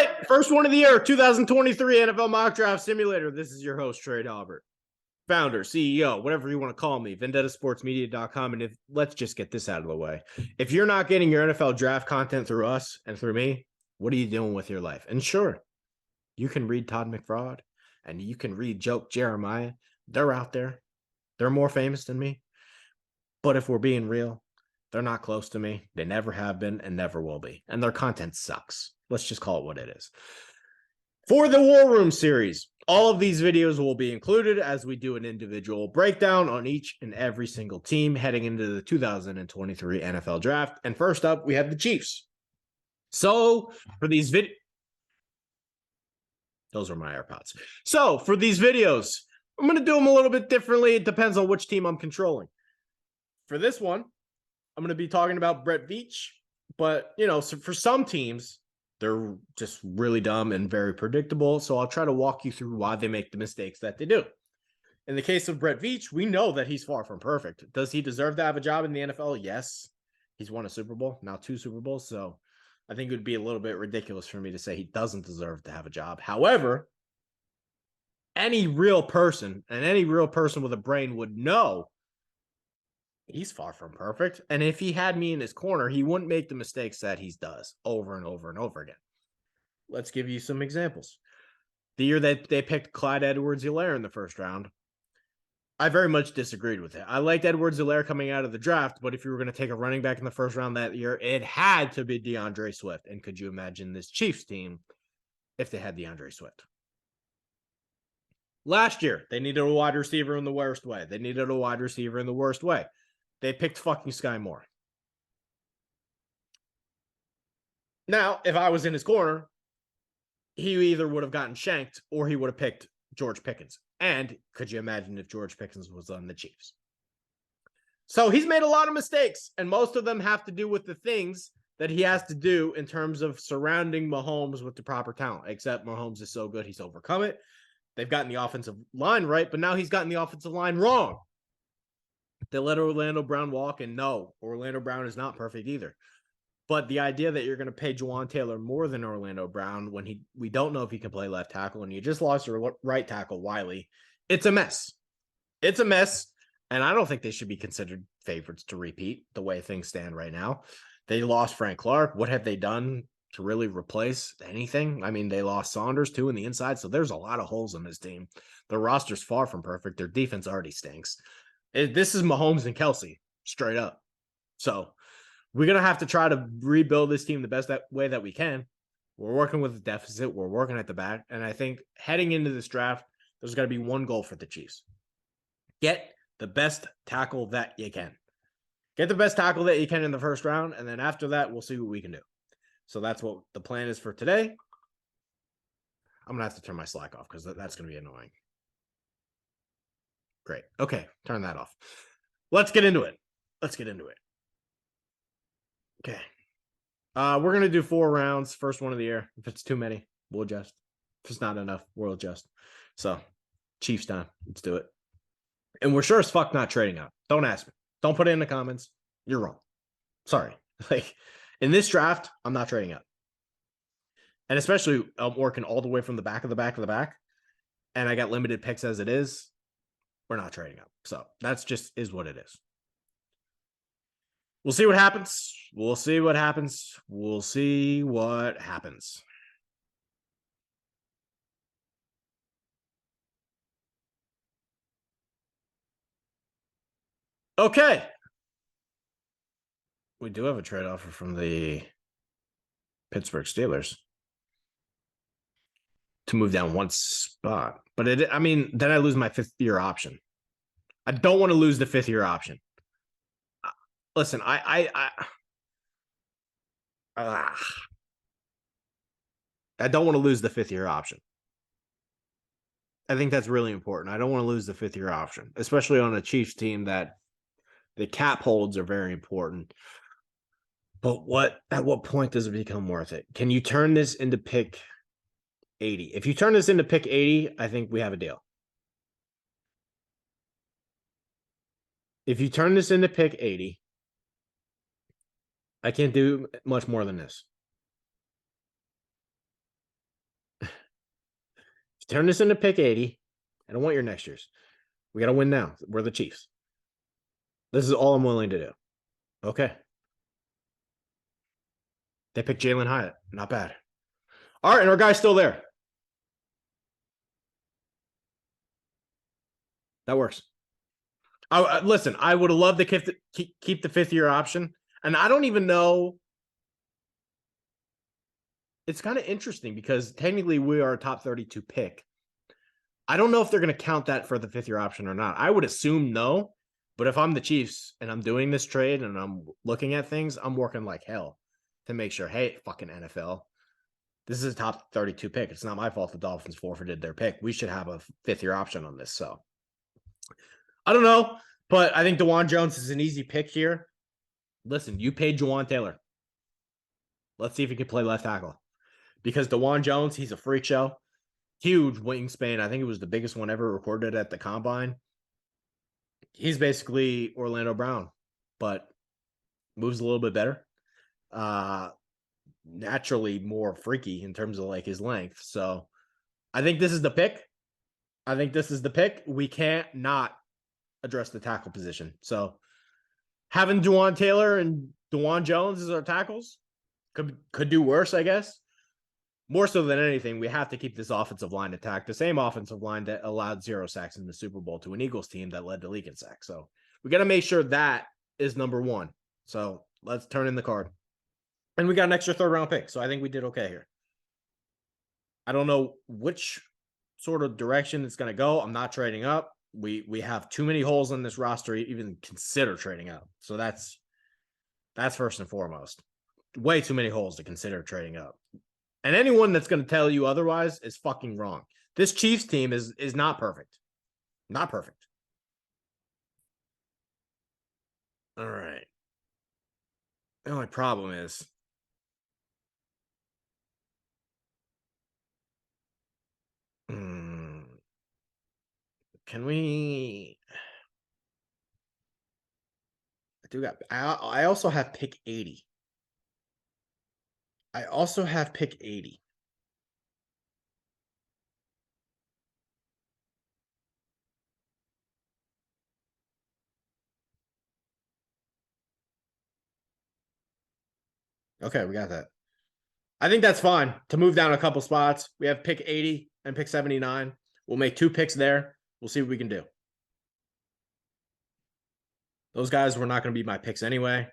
right, first one of the year, 2023 NFL Mock Draft Simulator. This is your host, Trey Halbert, founder, CEO, whatever you want to call me, vendettasportsmedia.com. And let's just get this out of the way. If you're not getting your NFL draft content through us and through me, what are you doing with your life? And sure, you can read Todd McFraud and you can read Joke Jeremiah. They're out there. They're more famous than me. But if we're being real, they're not close to me. They never have been and never will be. And their content sucks. Let's just call it what it is. For the War Room series, all of these videos will be included as we do an individual breakdown on each and every single team heading into the 2023 NFL Draft. And first up, we have the Chiefs. So for these videos, those are my AirPods. So for these videos, I'm going to do them a little bit differently. It depends on which team I'm controlling. For this one, I'm going to be talking about Brett Veach, but, so for some teams, they're just really dumb and very predictable, so I'll try to walk you through why they make the mistakes that they do. In the case of Brett Veach, we know that he's far from perfect. Does he deserve to have a job in the NFL? Yes. He's won a Super Bowl, now 2 Super Bowls, so I think it would be a little bit ridiculous for me to say he doesn't deserve to have a job. However, any real person with a brain would know he's far from perfect. And if he had me in his corner, he wouldn't make the mistakes that he does over and over and over again. Let's give you some examples. The year that they picked Clyde Edwards-Helaire in the first round, I very much disagreed with it. I liked Edwards-Helaire coming out of the draft, but if you were going to take a running back in the first round that year, it had to be DeAndre Swift. And could you imagine this Chiefs team if they had DeAndre Swift? Last year, they needed a wide receiver in the worst way. They picked fucking Sky Moore. Now, if I was in his corner, he either would have gotten shanked or he would have picked George Pickens. And could you imagine if George Pickens was on the Chiefs? So he's made a lot of mistakes, and most of them have to do with the things that he has to do in terms of surrounding Mahomes with the proper talent, except Mahomes is so good, he's overcome it. They've gotten the offensive line right, but now he's gotten the offensive line wrong. They let Orlando Brown walk, and no, Orlando Brown is not perfect either. But the idea that you're going to pay Juwan Taylor more than Orlando Brown when we don't know if he can play left tackle, and you just lost your right tackle, Wiley, it's a mess. It's a mess, and I don't think they should be considered favorites to repeat the way things stand right now. They lost Frank Clark. What have they done to really replace anything? I mean, they lost Saunders, too, in the inside, so there's a lot of holes in this team. Their roster's far from perfect. Their defense already stinks. This is Mahomes and Kelsey, straight up. So we're going to have to try to rebuild this team the best way that we can. We're working with a deficit. We're working at the back. And I think heading into this draft, there's got to be one goal for the Chiefs. Get the best tackle that you can. Get the best tackle that you can in the first round. And then after that, we'll see what we can do. So that's what the plan is for today. I'm going to have to turn my Slack off because that's going to be annoying. Great. Okay, turn that off. Let's get into it. Okay. We're going to do 4 rounds, first one of the year. If it's too many, we'll adjust. If it's not enough, we'll adjust. So, Chiefs time. Let's do it. And we're sure as fuck not trading up. Don't ask me. Don't put it in the comments. You're wrong. Sorry. In this draft, I'm not trading up. And especially, I'm working all the way from the back of the back of the back. And I got limited picks as it is. We're not trading up. So that's just is what it is. We'll see what happens. Okay. We do have a trade offer from the Pittsburgh Steelers to move down one spot. But then I lose my 5th-year option. I don't want to lose the 5th-year option. Listen, I don't want to lose the 5th-year option. I think that's really important. I don't want to lose the 5th-year option, especially on a Chiefs team that the cap holds are very important. But at what point does it become worth it? Can you turn this into pick 80? If you turn this into pick 80, I think we have a deal. If you turn this into pick 80, I can't do much more than this. Turn this into pick 80. I don't want your next year's. We got to win now. We're the Chiefs. This is all I'm willing to do. Okay. They picked Jalen Hyatt. Not bad. All right, and our guy's still there. That works. Listen, I would have loved to keep the 5th-year option. And I don't even know. It's kind of interesting because technically we are a top 32 pick. I don't know if they're going to count that for the 5th-year option or not. I would assume no. But if I'm the Chiefs and I'm doing this trade and I'm looking at things, I'm working like hell to make sure, hey, fucking NFL, this is a top 32 pick. It's not my fault the Dolphins forfeited their pick. We should have a 5th-year option on this. So I don't know, but I think DeJuan Jones is an easy pick here. Listen, you paid Juwan Taylor. Let's see if he can play left tackle. Because DeJuan Jones, he's a freak show. Huge wingspan. I think it was the biggest one ever recorded at the Combine. He's basically Orlando Brown, but moves a little bit better. Naturally more freaky in terms of like his length. So I think this is the pick. We can't not address the tackle position. So having Juwan Taylor and DeJuan Jones as our tackles could do worse, I guess. More so than anything, we have to keep this offensive line intact. The same offensive line that allowed 0 sacks in the Super Bowl to an Eagles team that led to league in sacks. So we got to make sure that is number one. So let's turn in the card. And we got an extra 3rd-round pick. So I think we did okay here. I don't know which sort of direction it's going to go. I'm not trading up. We have too many holes in this roster to even consider trading up. So that's first and foremost. Way too many holes to consider trading up. And anyone that's going to tell you otherwise is fucking wrong. This Chiefs team is not perfect. Not perfect. All right. The only problem is can we I also have pick 80. I also have pick 80. Okay, we got that. I think that's fine to move down a couple spots. We have pick 80 and pick 79. We'll make 2 picks there. We'll see what we can do. Those guys were not going to be my picks anyway.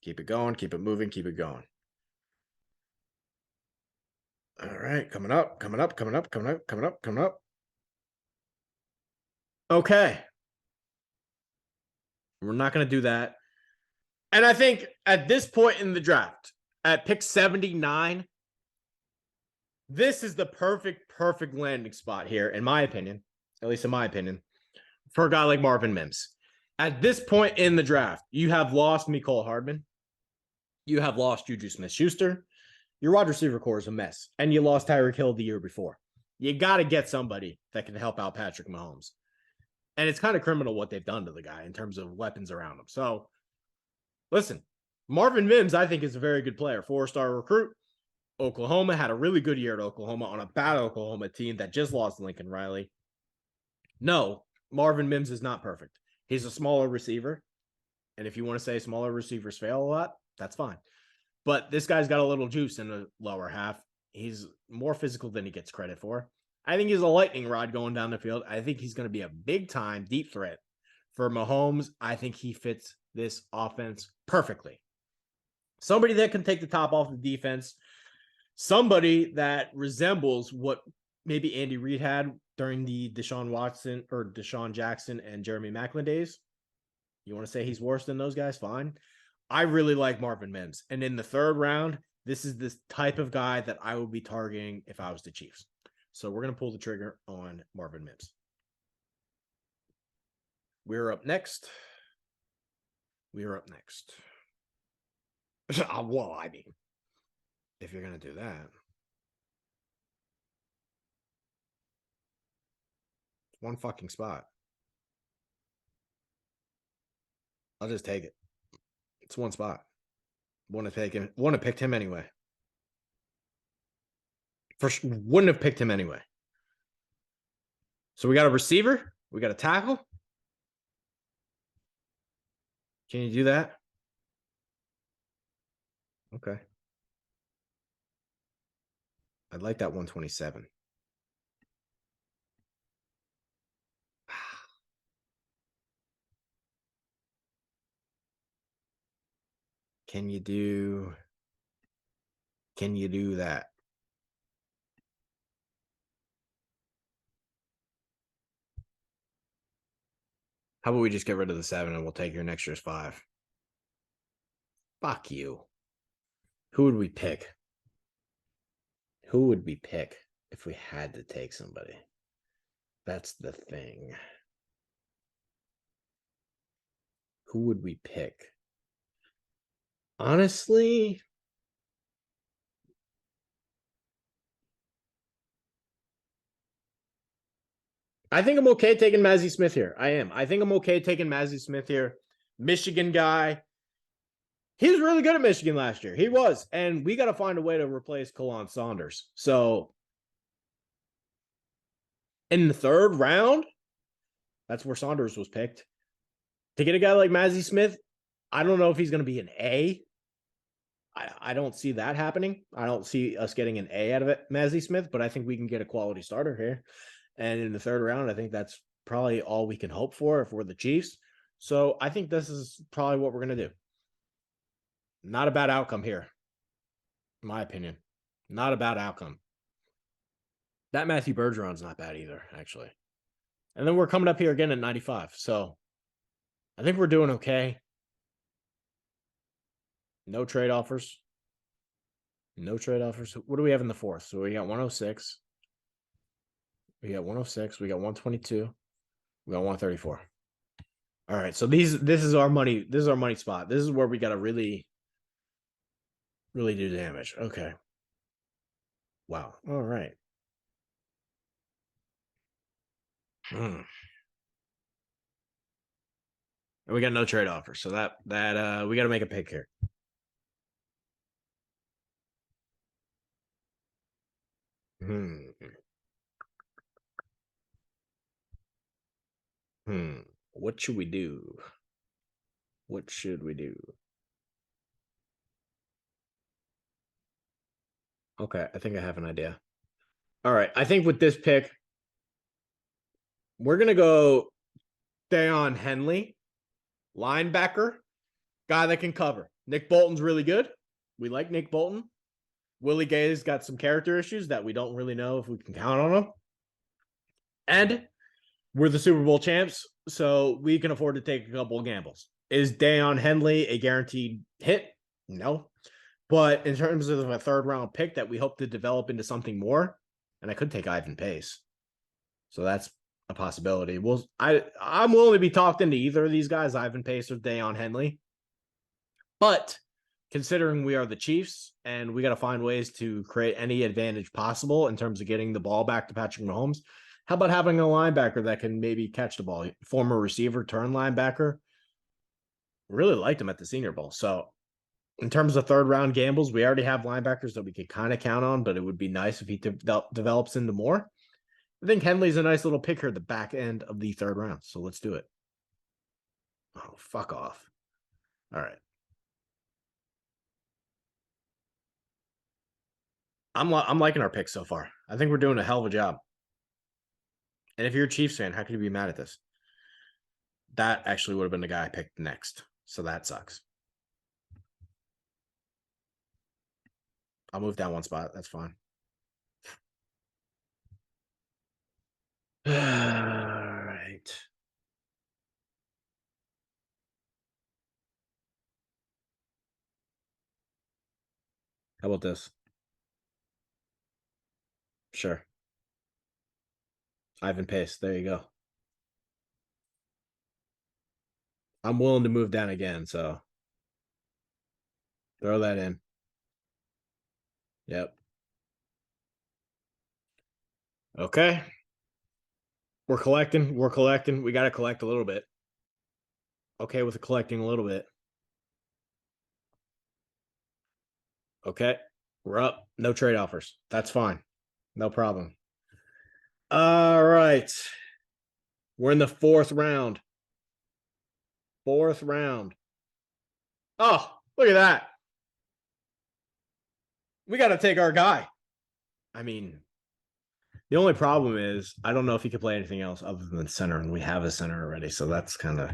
Keep it going, keep it moving, keep it going. All right, coming up. Okay. We're not going to do that. And I think at this point in the draft, at pick 79, this is the perfect landing spot here, in my opinion, at least in my opinion, for a guy like Marvin Mims. At this point in the draft, you have lost Mecole Hardman. You have lost Juju Smith-Schuster. Your wide receiver core is a mess. And you lost Tyreek Hill the year before. You got to get somebody that can help out Patrick Mahomes. And it's kind of criminal what they've done to the guy in terms of weapons around him. So, listen, Marvin Mims, I think, is a very good player. 4-star recruit. Oklahoma had a really good year at Oklahoma on a bad Oklahoma team that just lost Lincoln Riley. No, Marvin Mims is not perfect. He's a smaller receiver. And if you want to say smaller receivers fail a lot, that's fine. But this guy's got a little juice in the lower half. He's more physical than he gets credit for. I think he's a lightning rod going down the field. I think he's going to be a big-time deep threat for Mahomes. I think he fits this offense perfectly. Somebody that can take the top off the defense. Somebody that resembles what maybe Andy Reid had during the Deshaun Jackson and Jeremy Maclin days. You want to say he's worse than those guys? Fine. I really like Marvin Mims. And in the 3rd round, this is this type of guy that I would be targeting if I was the Chiefs. So we're going to pull the trigger on Marvin Mims. We're up next. Well, I mean, if you're going to do that. One fucking spot. I'll just take it. It's one spot. Want to pick him anyway. wouldn't have picked him anyway. So we got a receiver. We got a tackle. Can you do that? Okay. I'd like that 127. Can you do that? How about we just get rid of the 7 and we'll take your next year's 5? Fuck you. Who would we pick? Who would we pick if we had to take somebody? That's the thing. Who would we pick? Honestly, I think I'm okay taking Mazzy Smith here. I am. I think I'm okay taking Mazzy Smith here. Michigan guy. He was really good at Michigan last year. He was. And we got to find a way to replace Kalon Saunders. So in the 3rd round, that's where Saunders was picked. To get a guy like Mazzy Smith, I don't know if he's going to be an A. I don't see that happening. I don't see us getting an A out of it, Mazzy Smith, but I think we can get a quality starter here. And in the 3rd round, I think that's probably all we can hope for if we're the Chiefs. So I think this is probably what we're going to do. Not a bad outcome here, in my opinion. Not a bad outcome. That Matthew Bergeron's not bad either, actually. And then we're coming up here again at 95. So I think we're doing okay. No trade offers. No trade offers. What do we have in the 4th? So we got 106. We got 106. We got 122. We got 134. All right. So this is our money. This is our money spot. This is where we got to really do damage. Okay. Wow. All right. And we got no trade offer. So that we got to make a pick here. What should we do? What should we do? Okay, I think I have an idea. All right, I think with this pick, we're gonna go Deion Henley, linebacker, guy that can cover. Nick Bolton's really good. We like Nick Bolton. Willie Gay's got some character issues that we don't really know if we can count on him. And we're the Super Bowl champs, so we can afford to take a couple of gambles. Is Deion Henley a guaranteed hit? No. But in terms of a 3rd round pick that we hope to develop into something more, and I could take Ivan Pace. So that's a possibility. I'm willing to be talked into either of these guys, Ivan Pace or Deion Henley. But considering we are the Chiefs and we got to find ways to create any advantage possible in terms of getting the ball back to Patrick Mahomes, how about having a linebacker that can maybe catch the ball? Former receiver, turn linebacker. Really liked him at the Senior Bowl. So in terms of 3rd round gambles, we already have linebackers that we could kind of count on, but it would be nice if he develops into more. I think Henley's a nice little pick here at the back end of the 3rd round. So let's do it. Oh, fuck off. All right. I'm liking our picks so far. I think we're doing a hell of a job. And if you're a Chiefs fan, how can you be mad at this? That actually would have been the guy I picked next. So that sucks. I'll move down one spot. That's fine. All right. How about this? Sure. Ivan Pace. There you go. I'm willing to move down again, so throw that in. Yep. Okay. We're collecting. We're collecting. We got to collect a little bit. Okay with collecting a little bit. Okay. We're up. No trade offers. That's fine. No problem. All right. We're in the fourth round. Fourth round. Oh, look at that. We got to take our guy. I mean, the only problem is I don't know if he could play anything else other than center, and we have a center already. So that's kind of.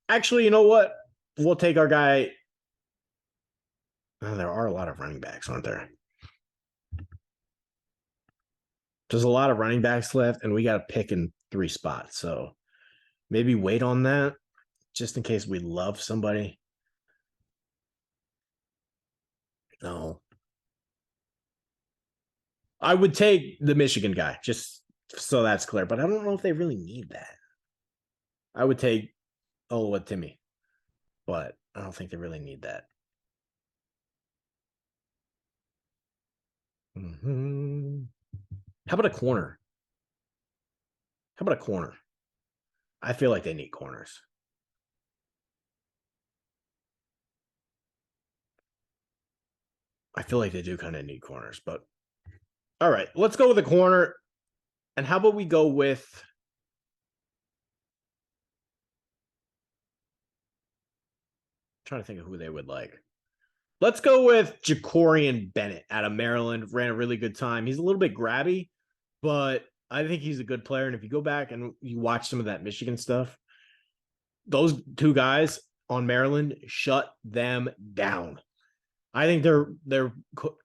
Actually, you know what? We'll take our guy. Oh, there are a lot of running backs, aren't there? There's a lot of running backs left, and we got to pick in 3 spots. So maybe wait on that just in case we love somebody. No. I would take the Michigan guy, just so that's clear, but I don't know if they really need that. I would take Timmy, but I don't think they really need that. Mm-hmm. How about a corner? How about a corner? I feel like they need corners. I feel like they do kind of need corners, but all right, let's go with a corner. And how about we go with trying to think of who they would like. Let's go with Jacorian Bennett out of Maryland. Ran a really good time. He's a little bit grabby, but I think he's a good player. And if you go back and you watch some of that Michigan stuff, those 2 guys on Maryland shut them down. I think they're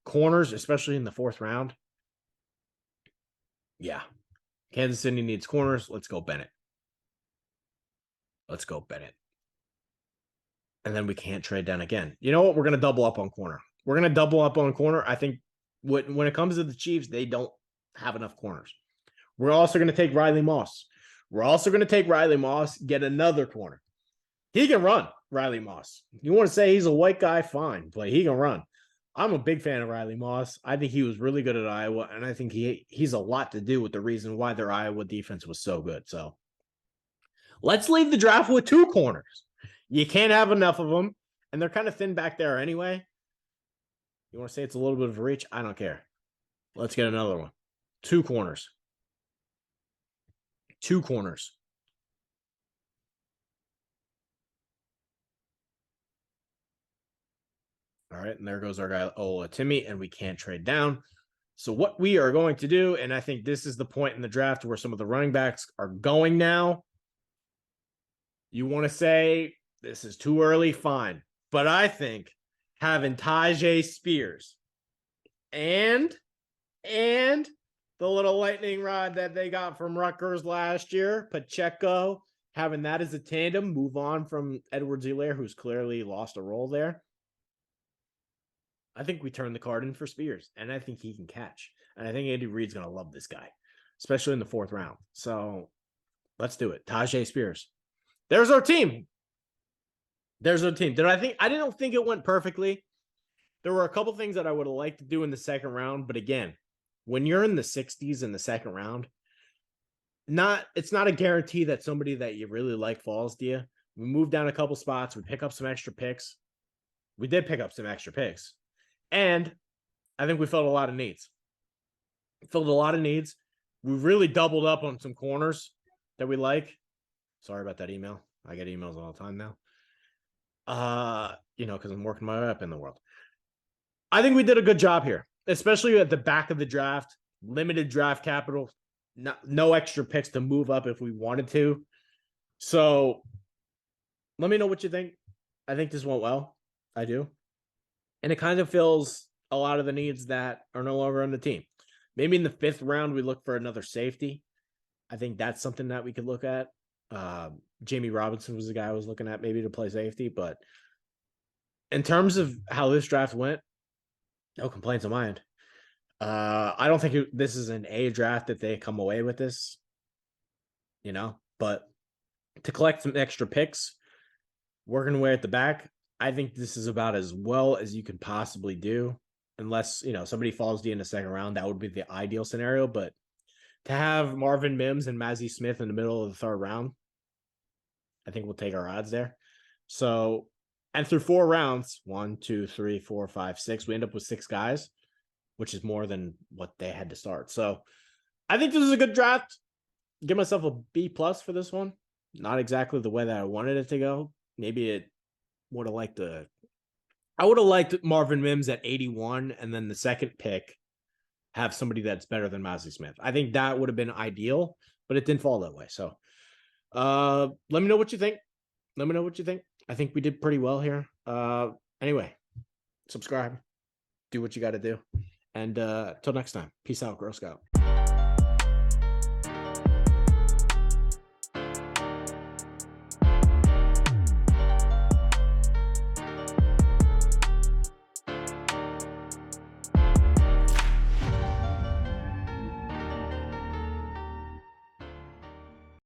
corners, especially in the 4th round. Yeah. Kansas City needs corners. Let's go Bennett. Let's go Bennett. And then we can't trade down again. You know what? We're going to double up on corner. We're going to double up on corner. I think when it comes to the Chiefs, they don't have enough corners. We're also going to take Riley Moss. We're also going to take Riley Moss, get another corner. He can run, Riley Moss. You want to say he's a white guy? Fine, but he can run. I'm a big fan of Riley Moss. I think he was really good at Iowa, and I think he's a lot to do with the reason why their Iowa defense was so good. So let's leave the draft with 2 corners. You can't have enough of them, and they're kind of thin back there anyway. You want to say it's a little bit of a reach? I don't care. Let's get another one. 2 corners. 2 corners. All right, and there goes our guy Timmy, and we can't trade down. So what we are going to do, and I think this is the point in the draft where some of the running backs are going now. You want to say this is too early, fine. But I think having Tyjae Spears and the little lightning rod that they got from Rutgers last year, Pacheco, having that as a tandem, move on from Edwards-Helaire, who's clearly lost a role there. I think we turn the card in for Spears, and I think he can catch. And I think Andy Reid's going to love this guy, especially in the 4th round. So let's do it. Tyjae Spears. There's our team. There's our team. I didn't think it went perfectly. There were a couple things that I would have liked to do in the 2nd round, but again, when you're in the 60s in the 2nd round, it's not a guarantee that somebody that you really like falls to you. We moved down a couple spots. We pick up some extra picks. We did pick up some extra picks. And I think we filled a lot of needs. We really doubled up on some corners that we like. Sorry about that email. I get emails all the time now. Because I'm working my way up in the world. I think we did a good job here, especially at the back of the draft. Limited draft capital, no extra picks to move up if we wanted to. So let me know what you think. I think this went well. I do. And it kind of fills a lot of the needs that are no longer on the team. Maybe in the 5th round, we look for another safety. I think that's something that we could look at. Jamie Robinson was the guy I was looking at maybe to play safety. But in terms of how this draft went, no complaints on my end. I don't think this is an A draft that they come away with this, but to collect some extra picks, working away at the back, I think this is about as well as you can possibly do. Unless, somebody falls to you in the 2nd round, that would be the ideal scenario. But to have Marvin Mims and Mazi Smith in the middle of the 3rd round, I think we'll take our odds there. So, and through 4 rounds, 1, 2, 3, 4, 5, 6, we end up with 6 guys. which is more than what they had to start. So I think this is a good draft. Give myself a B+ for this one. Not exactly the way that I wanted it to go. Maybe it would have liked I would have liked Marvin Mims at 81, and then the second pick have somebody that's better than Mazi Smith. I think that would have been ideal, but it didn't fall that way. So let me know what you think. Let me know what you think. I think we did pretty well here. Anyway, subscribe. Do what you got to do. And till next time, peace out, Girl Scout.